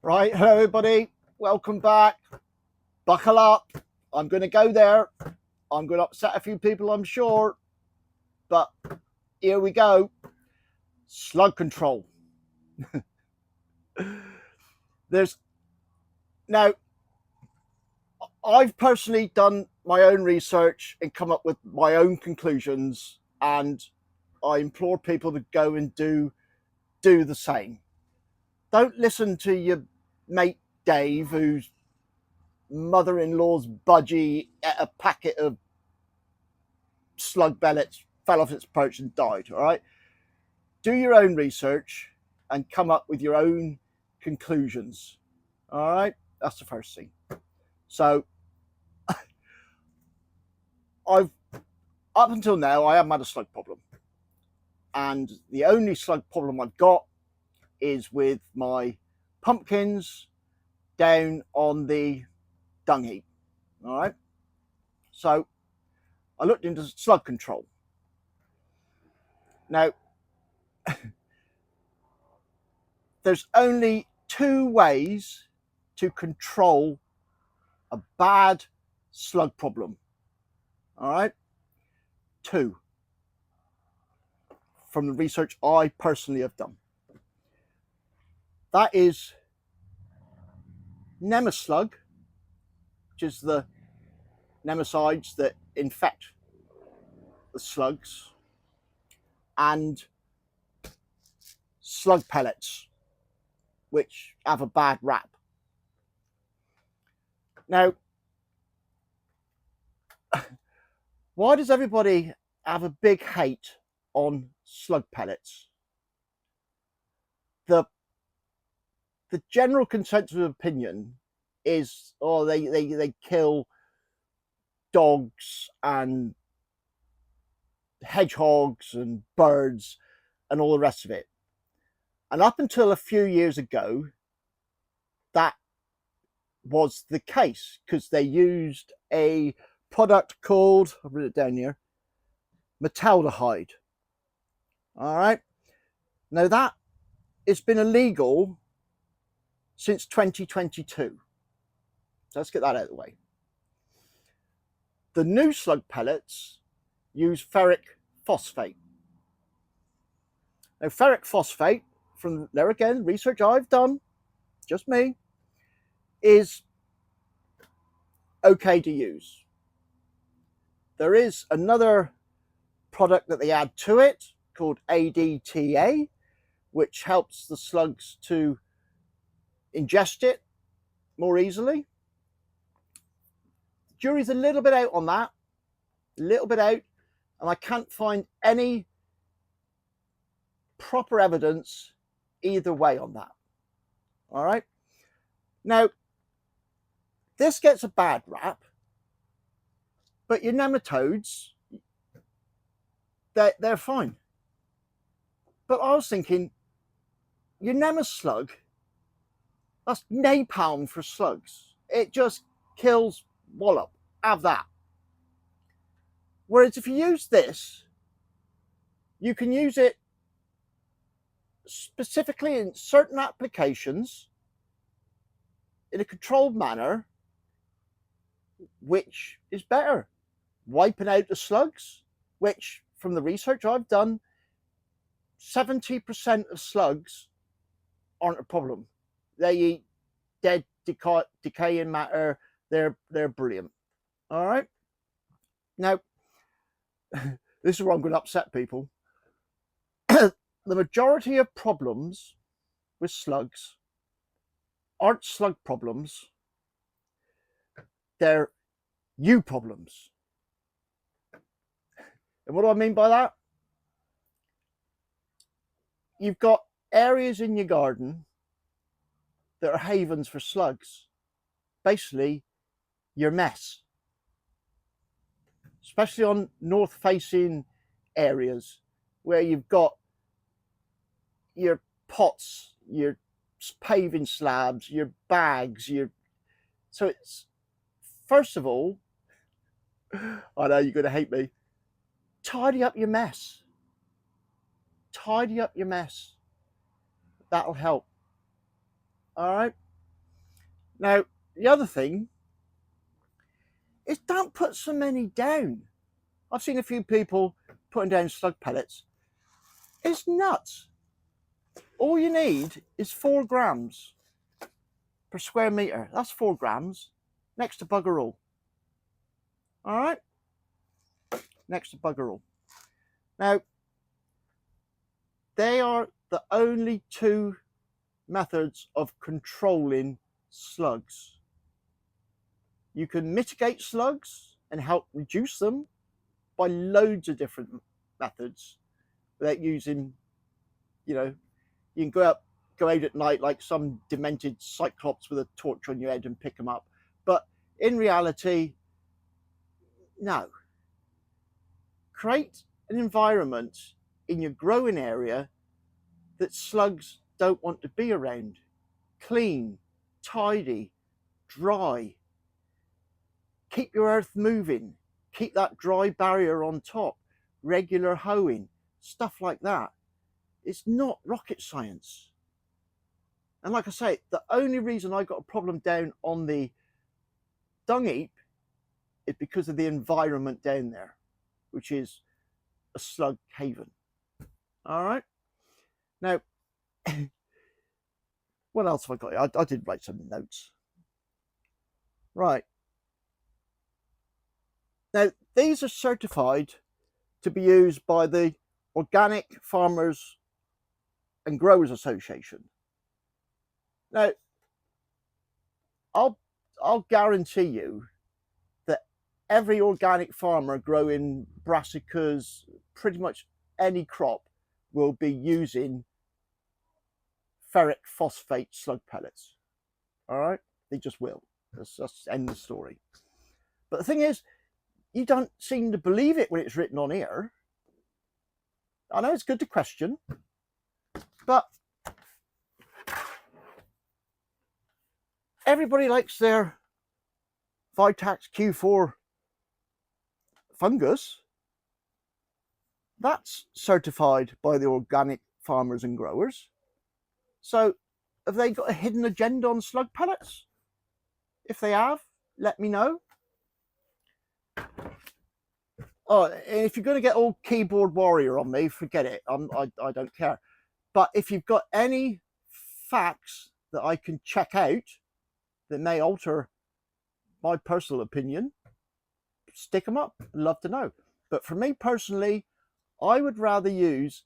Right, hello everybody, welcome back. Buckle up. I'm going to go there. I'm going to upset a few people, I'm sure. But here we go. Slug control. Now, I've personally done my own research and come up with my own conclusions, and I implore people to go and do the same. Don't listen to your mate Dave, whose mother-in-law's budgie ate a packet of slug pellets, fell off its perch and died. All right, do your own research and come up with your own conclusions. All right, that's the first thing. So I've up until now I haven't had a slug problem, and the only slug problem I've got is with my pumpkins down on the dung heap. All right, so I looked into slug control. Now, there's only two ways to control a bad slug problem. All right, two from the research I personally have done. That is Nemeslug, which is the nemicides that infect the slugs, and slug pellets, which have a bad rap. Now, why does everybody have a big hate on slug pellets? The general consensus of opinion is, oh, they kill dogs and hedgehogs and birds and all the rest of it. And up until a few years ago, that was the case, because they used a product called, I've written it down here, metaldehyde. All right. Now that it's been illegal since 2022. So let's get that out of the way. The new slug pellets use ferric phosphate. Now, ferric phosphate, from there again, research I've done, just me, is okay to use. There is another product that they add to it called ADTA, which helps the slugs to ingest it more easily. The jury's a little bit out on that, a little bit out, and I can't find any proper evidence either way on that. All right. Now, this gets a bad rap, but your nematodes, they're fine. But I was thinking, your Nemeslug, that's napalm for slugs. It just kills wallop. Have that. Whereas if you use this, you can use it specifically in certain applications in a controlled manner, which is better. Wiping out the slugs, which from the research I've done, 70% of slugs aren't a problem. They eat dead, decaying matter. They're brilliant. All right. Now, this is where I'm going to upset people. The majority of problems with slugs aren't slug problems. They're you problems. And what do I mean by that? You've got areas in your garden that are havens for slugs. Basically, your mess. Especially on north-facing areas where you've got your pots, your paving slabs, your bags, so it's, first of all, I know you're going to hate me, tidy up your mess. Tidy up your mess. That'll help. All right. Now, the other thing is don't put so many down. I've seen a few people putting down slug pellets. It's nuts. All you need is 4 grams per square meter. That's 4 grams next to bugger all. All right? Next to bugger all. Now, they are the only 2 methods of controlling slugs. You can mitigate slugs and help reduce them by loads of different methods without using, you know, you can go out at night like some demented cyclops with a torch on your head and pick them up. But in reality, no. Create an environment in your growing area that slugs don't want to be around. Clean, tidy, dry. Keep your earth moving. Keep that dry barrier on top. Regular hoeing, stuff like that. It's not rocket science. And like I say, the only reason I got a problem down on the dung heap is because of the environment down there, which is a slug haven. All right. Now, what else have I got? I did write some notes. Right. Now, these are certified to be used by the Organic Farmers and Growers Association. Now, I'll guarantee you that every organic farmer growing brassicas, pretty much any crop, will be using ferric phosphate slug pellets. All right, they just will. Let's just end the story. But the thing is, you don't seem to believe it when it's written on here. I know it's good to question, but everybody likes their Vitax Q4 fungus. That's certified by the Organic Farmers and Growers. So have they got a hidden agenda on slug pellets? If they have, let me know. Oh, and if you're going to get all keyboard warrior on me, forget it. I don't care. But if you've got any facts that I can check out that may alter my personal opinion, stick them up. I'd love to know. But for me personally, I would rather use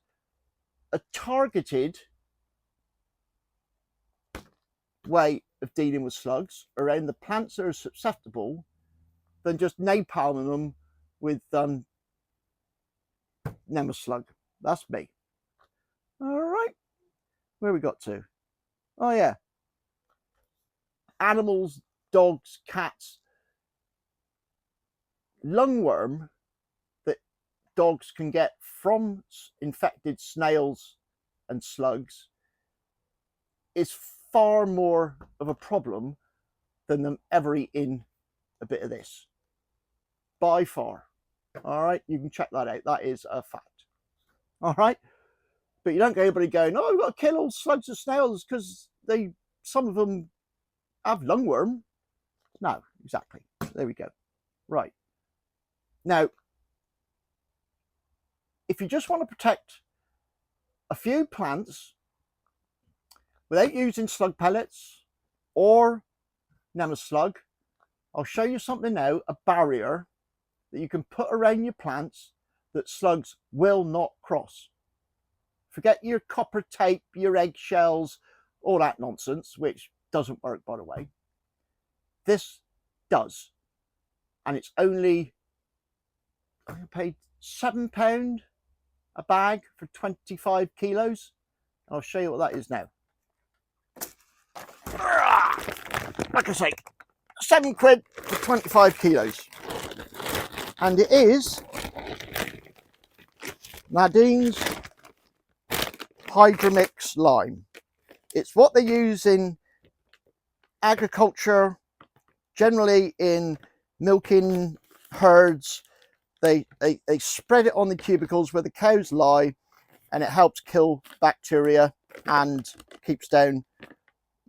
a targeted way of dealing with slugs around the plants that are susceptible than just napalming them with Nemoslug. That's me. All right. Where we got to? Oh, yeah. Animals, dogs, cats. Lungworm that dogs can get from infected snails and slugs is far more of a problem than them ever eating a bit of this. By far. All right, you can check that out. That is a fact. All right, but you don't get anybody going, "Oh, we've got to kill all slugs and snails because some of them have lungworm." No, exactly. There we go. Right. Now, if you just want to protect a few plants without using slug pellets or Nemoslug, I'll show you something now, a barrier that you can put around your plants that slugs will not cross. Forget your copper tape, your eggshells, all that nonsense, which doesn't work, by the way. This does. And it's only, I paid £7 a bag for 25 kilos. I'll show you what that is now. Like I say, £7 for 25 kilos. And it is Nadine's Hydromix Lime. It's what they use in agriculture, generally in milking herds. They spread it on the cubicles where the cows lie, and it helps kill bacteria and keeps down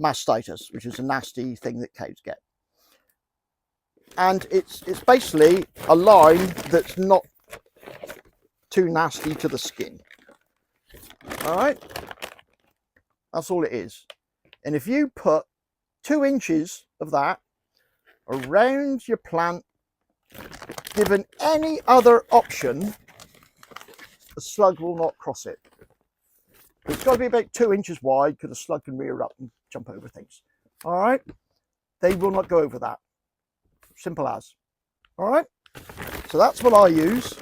mastitis, which is a nasty thing that cows get. And it's basically a line that's not too nasty to the skin. All right, that's all it is. And if you put 2 inches of that around your plant, given any other option, the slug will not cross it. It's got to be about 2 inches wide because the slug can rear up and jump over things. All right, they will not go over that. Simple as. All right, so that's what I use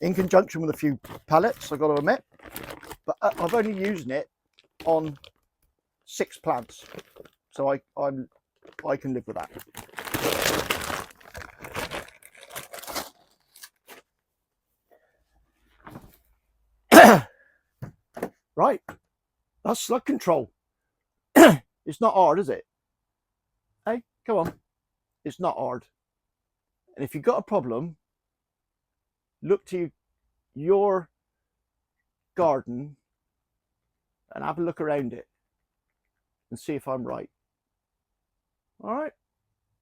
in conjunction with a few pellets, I've got to admit, but I've only used it on 6 plants, so I can live with that. Right, that's slug control. It's not hard, is it? Hey, come on, it's not hard. And if you've got a problem, look to your garden and have a look around it and see if I'm right. All right,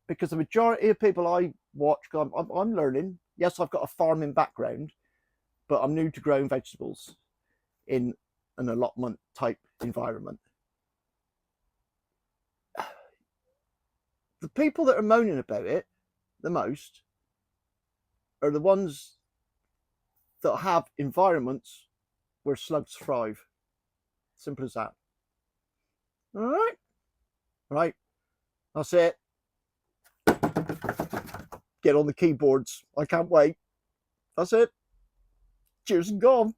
because the majority of people I watch, I'm learning. Yes, I've got a farming background, but I'm new to growing vegetables in an allotment type environment. The people that are moaning about it the most are the ones that have environments where slugs thrive. Simple as that. All right, right, that's it. Get on the keyboards, I can't wait. That's it. Cheers and gone.